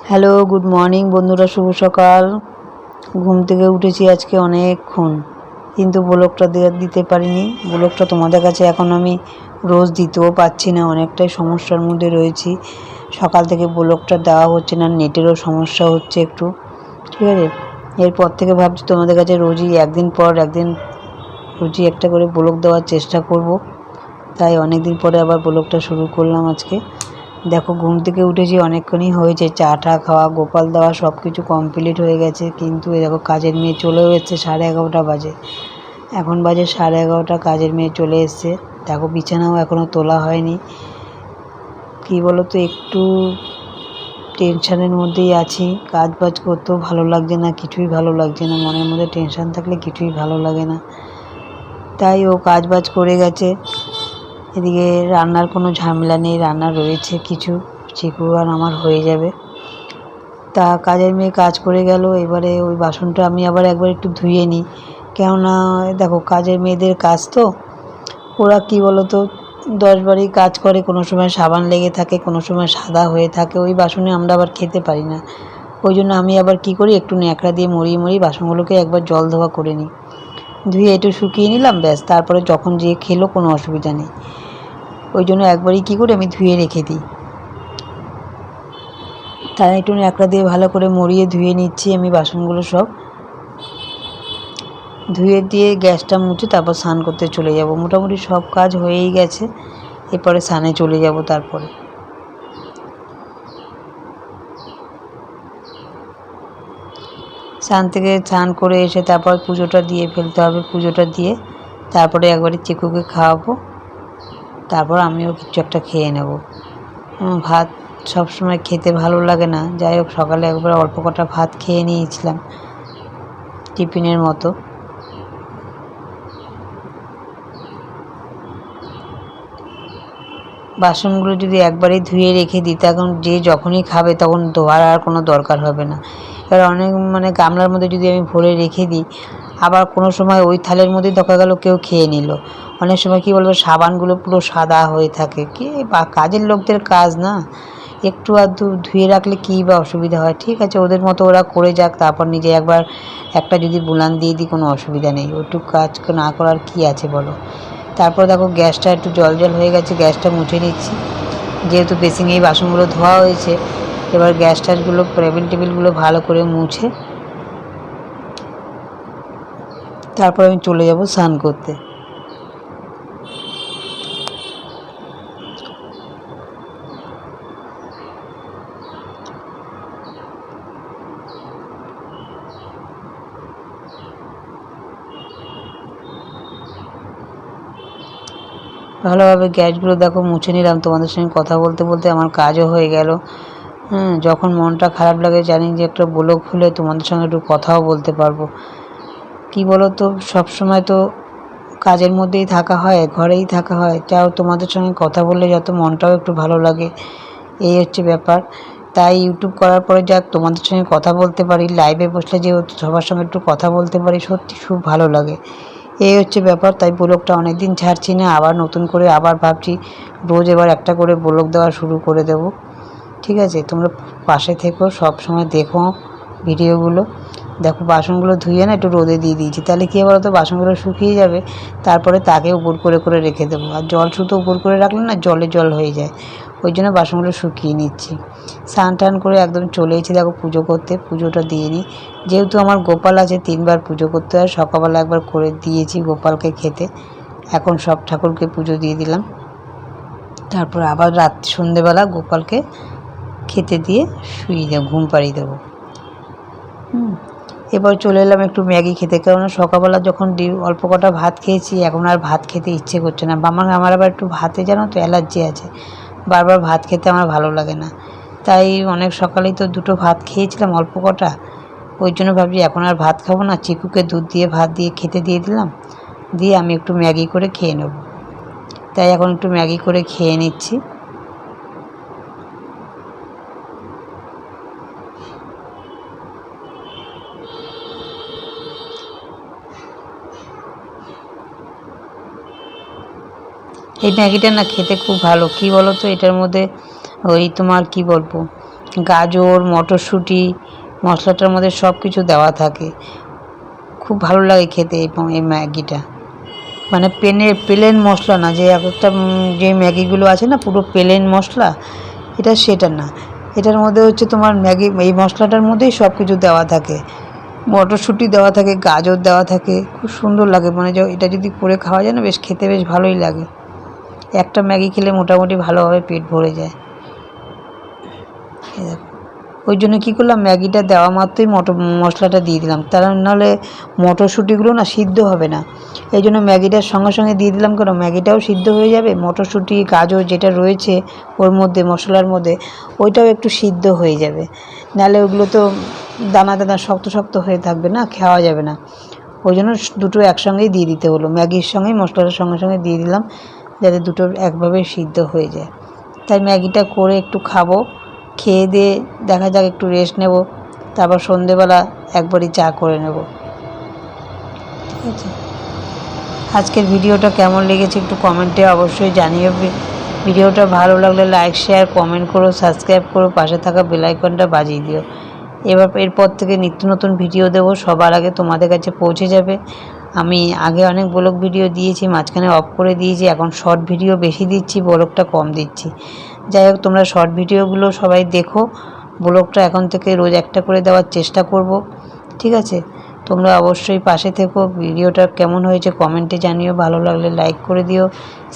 Hello, good morning বন্ধুরা, শুভ সকাল। ঘুম থেকে উঠেছি আজকে অনেকক্ষণ, কিন্তু ব্লগটা দিতে পারিনি। ব্লগটা তোমাদের কাছে এখন আমি রোজ দিতেও পারছি না, অনেকটাই সমস্যার মধ্যে রয়েছি। সকাল থেকে ব্লগটা দেওয়া হচ্ছে না, নেটেরও সমস্যা হচ্ছে একটু, ঠিক আছে। এরপর থেকে ভাবছি তোমাদের কাছে রোজই একদিন পর একদিন রোজই একটা করে ব্লগ দেওয়ার চেষ্টা করব। তাই অনেক দিন পরে আবার ব্লগটা শুরু করলাম আজকে। দেখো, ঘুম থেকে উঠেছি অনেকক্ষণই হয়েছে, চা টা খাওয়া, গোপাল দেওয়া সব কিছু কমপ্লিট হয়ে গেছে। কিন্তু এই দেখো, কাজের মেয়ে চলেও এসছে, 11:30 বাজে। এখন বাজে 11:30, কাজের মেয়ে চলে এসছে। দেখো, বিছানাও এখনও তোলা হয়নি। কি বলো তো, একটু টেনশানের মধ্যেই আছি। কাজ বাজ করতেও ভালো লাগছে না, কিছুই ভালো লাগছে না। মনের মধ্যে টেনশান থাকলে কিছুই ভালো লাগে না। তাই ও কাজ বাজ করে গেছে। এদিকে রান্নার কোনো ঝামেলা নেই, রান্না রয়েছে কিছু, চিকু আর আমার হয়ে যাবে। তা কাজের মেয়ে কাজ করে গেল, এবারে ওই বাসনটা আমি আবার একবার একটু ধুয়ে নিই। কেননা দেখো, কাজের মেয়েদের কাজ তো, ওরা কি বলো তো, 10 বারই কাজ করে। কোনো সময় সাবান লেগে থাকে, কোনো সময় সাদা হয়ে থাকে, ওই বাসনে আমরা আবার খেতে পারি না। ওই জন্য আমি আবার কি করি, একটু ন্যাকড়া দিয়ে মরিয়ে বাসনগুলোকে একবার জল ধোয়া করে নিই। ধুয়ে একটু শুকিয়ে নিলাম, ব্যাস। তারপরে যখন যে খেলো কোনো অসুবিধা নেই। ওই জন্য একবারই কী করি, আমি ধুয়ে রেখে দিই। তাই একটু ন্যাকড়া দিয়ে ভালো করে মরিয়ে ধুয়ে নিচ্ছি আমি বাসনগুলো সব। ধুয়ে দিয়ে গ্যাসটা মুছে তারপর স্নান করতে চলে যাব। মোটামুটি সব কাজ হয়েই গেছে, এরপরে স্নানে চলে যাব। তারপরে স্নান করে এসে তারপর পুজোটা দিয়ে ফেলতে হবে। পুজোটা দিয়ে তারপরে একবারে চিকুকে খাওয়াবো, তারপর আমিও কিছু একটা খেয়ে নেব। ভাত সব সময় খেতে ভালো লাগে না, যাই হোক সকালে একবার অল্প কটা ভাত খেয়ে নিয়েছিলাম টিফিনের মতো। বাসনগুলো যদি একবারেই ধুয়ে রেখে দিই, তখন যে যখনই খাবে তখন ধোয়ার আর কোনো দরকার হবে না। এবার অনেক গামলার মধ্যে যদি আমি ভরে রেখে দিই, আবার কোনো সময় ওই থালের মধ্যেই দেখা গেল কেউ খেয়ে নিল। অনেক সময় কী বলতো, সাবানগুলো পুরো সাদা হয়ে থাকে। কি বা কাজের লোকদের কাজ না, একটু আধটু ধুয়ে রাখলে কী বা অসুবিধা হয়। ঠিক আছে, ওদের মতো ওরা করে যাক, তারপর নিজে একবার একটা যদি বুলান দিয়ে দিই, কোনো অসুবিধা নেই। ওইটুকু কাজ না করার কী আছে বলো। তারপর দেখো, গ্যাসটা একটু জল হয়ে গেছে, গ্যাসটা মুছে নিচ্ছি। যেহেতু বেসিনে এই বাসনগুলো ধোয়া হয়েছে, এবার গ্যাস ট্যাসগুলো, টেবিলগুলো ভালো করে মুছে তারপর আমি চলে যাব স্নান করতে। ভালোভাবে গ্যাসগুলো দেখো মুছে নিলাম। তোমাদের সঙ্গে কথা বলতে বলতে আমার কাজও হয়ে গেল। যখন মনটা খারাপ লাগে, জানি যে একটা ব্লগ খুলে তোমাদের সঙ্গে একটু কথাও বলতে পারবো। কি বলো তো, সবসময় তো কাজের মধ্যেই থাকা হয়, ঘরেই থাকা হয়, তাও তোমাদের সঙ্গে কথা বললে যত মনটাও একটু ভালো লাগে, এই হচ্ছে ব্যাপার। তাই ইউটিউব করার পরে যাক তোমাদের সঙ্গে কথা বলতে পারি, লাইভে বসলে যেহেতু সবার সঙ্গে একটু কথা বলতে পারি, সত্যি খুব ভালো লাগে। এই হচ্ছে ব্যাপার। তাই ব্লগটা অনেক দিন ছাড়ছি না, আবার নতুন করে আবার ভাবছি রোজ এবার একটা করে ব্লগ দেওয়া শুরু করে দেব। ঠিক আছে, তোমরা পাশে থেকো, সব সময় দেখো ভিডিওগুলো। দেখো, বাসনগুলো ধুয়ে না একটু রোদে দিয়ে দিয়েছি, তাহলে কী বলো তো, বাসনগুলো শুকিয়ে যাবে। তারপরে তাকে উপর করে রেখে দেবো। আর জল শুধু উপর করে রাখলে না, জল হয়ে যায়। ওই জন্য বাসনগুলো শুকিয়ে নিচ্ছি। স্নান টান করে একদম চলে এসেছি দেখো পুজো করতে। পুজোটা দিয়ে নিই, যেহেতু আমার গোপাল আছে, 3বার পুজো করতে হয়। সকালবেলা একবার করে দিয়েছি গোপালকে খেতে, এখন সব ঠাকুরকে পুজো দিয়ে দিলাম। তারপর আবার সন্ধেবেলা গোপালকে খেতে দিয়ে শুয়ে দেবো, ঘুম পাড়িয়ে দেবো। এবার চলে এলাম একটু ম্যাগি খেতে, কেননা সকালবেলা যখন অল্প কটা ভাত খেয়েছি, এখন আর ভাত খেতে ইচ্ছে করছে না। আমার আবার একটু ভাতে জানো তো অ্যালার্জি আছে, বারবার ভাত খেতে আমার ভালো লাগে না। তাই অনেক সকালেই তো 2টো ভাত খেয়েছিলাম অল্প কটা, ওই জন্য ভাবছি এখন আর ভাত খাবো না। চিকুকে দুধ দিয়ে ভাত দিয়ে খেতে দিয়ে দিলাম, দিয়ে আমি একটু ম্যাগি করে খেয়ে নেব। তাই এখন একটু ম্যাগি করে খেয়ে নিচ্ছি। এই ম্যাগিটা না খেতে খুব ভালো। কি বলো তো, এটার মধ্যে ওই তোমার কি বলবো, গাজর, মটরশুঁটি, মশলাটার মধ্যে সব কিছু দেওয়া থাকে। খুব ভালো লাগে খেতে এই ম্যাগিটা। মানে প্লেন মশলা না, যে এক একটা যে ম্যাগিগুলো আছে না পুরো প্লেন মশলা, এটা সেটা না। এটার মধ্যে হচ্ছে তোমার ম্যাগি, এই মশলাটার মধ্যেই সব কিছু দেওয়া থাকে, মটরশুঁটি দেওয়া থাকে, গাজর দেওয়া থাকে, খুব সুন্দর লাগে। মানে এটা যদি করে খাওয়া যায় না, বেশ খেতে বেশ ভালোই লাগে। একটা ম্যাগি খেলে মোটামুটি ভালোভাবে পেট ভরে যায়। ওই জন্য কী করলাম, ম্যাগিটা দেওয়া মাত্রই মশলাটা দিয়ে দিলাম, তার নাহলে মটরশুঁটিগুলো না সিদ্ধ হবে না। এই জন্য ম্যাগিটার সঙ্গে সঙ্গে দিয়ে দিলাম, কেন ম্যাগিটাও সিদ্ধ হয়ে যাবে, মটরশুঁটি গাজর যেটা রয়েছে ওর মধ্যে মশলার মধ্যে ওইটাও একটু সিদ্ধ হয়ে যাবে। নাহলে ওগুলো তো দানা দানা শক্ত শক্ত হয়ে থাকবে না, খাওয়া যাবে না। ওই জন্য দুটো একসঙ্গেই দিয়ে দিতে হলো, ম্যাগির সঙ্গেই মশলাটার সঙ্গে সঙ্গে দিয়ে দিলাম, যাতে দুটো একভাবে সিদ্ধ হয়ে যায়। তাই ম্যাগিটা করে একটু খাবো, খেয়ে দিয়ে দেখা যাক একটু রেস্ট নেব, তারপর সন্ধেবেলা একবারই চা করে নেব। ঠিক আছে, আজকের ভিডিওটা কেমন লেগেছে একটু কমেন্টে অবশ্যই জানিও। ভিডিওটা ভালো লাগলে লাইক, শেয়ার, কমেন্ট করো, সাবস্ক্রাইব করো, পাশে থাকা বেল আইকনটা বাজিয়ে দিও। এরপর থেকে নিত্য নতুন ভিডিও দেবো, সবার আগে তোমাদের কাছে পৌঁছে যাবে। আমি আগে অনেক ব্লগ ভিডিও দিয়েছি, মাঝখানে অফ করে দিয়েছি, এখন শর্ট ভিডিও বেশি দিচ্ছি, ব্লগটা কম দিচ্ছি। যাই হোক, তোমরা শর্ট ভিডিওগুলো সবাই দেখো, ব্লগটা এখন থেকে রোজ একটা করে দেওয়ার চেষ্টা করব। ঠিক আছে, তোমরা অবশ্যই পাশে থেকো। ভিডিওটা কেমন হয়েছে কমেন্টে জানিও, ভালো লাগলে লাইক করে দিও,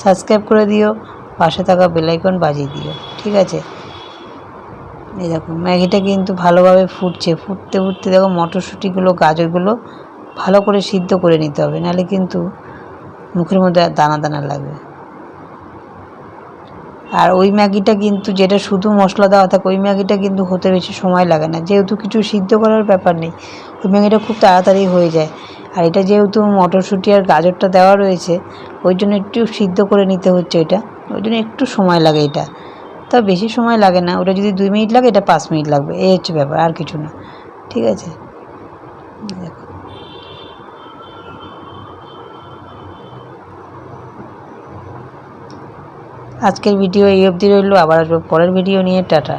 সাবস্ক্রাইব করে দিও, পাশে থাকা বেল আইকন বাজিয়ে দিও। ঠিক আছে, এই দেখো ম্যাগিটা কিন্তু ভালোভাবে ফুটছে, ফুটতে ফুটতে দেখো মটরশুঁটিগুলো গাজরগুলো ভালো করে সিদ্ধ করে নিতে হবে, নাহলে কিন্তু মুখের মধ্যে দানা দানা লাগবে। আর ওই ম্যাগিটা কিন্তু যেটা শুধু মশলা দেওয়া থাকে, ওই ম্যাগিটা কিন্তু হতে বেশি সময় লাগে না, যেহেতু কিছু সিদ্ধ করার ব্যাপার নেই, ওই ম্যাগিটা খুব তাড়াতাড়ি হয়ে যায়। আর এটা যেহেতু মটরশুঁটি আর গাজরটা দেওয়া রয়েছে, ওই জন্য একটু সিদ্ধ করে নিতে হচ্ছে, এটা ওই জন্য একটু সময় লাগে। এটা তা বেশি সময় লাগে না, ওটা যদি 2 মিনিট লাগে, এটা 5 মিনিট লাগবে, এই হচ্ছে ব্যাপার, আর কিছু না। ঠিক আছে, দেখো আজকের ভিডিও এই অবধি রইল, আবার আসবো পরের ভিডিও নিয়ে। টাটা।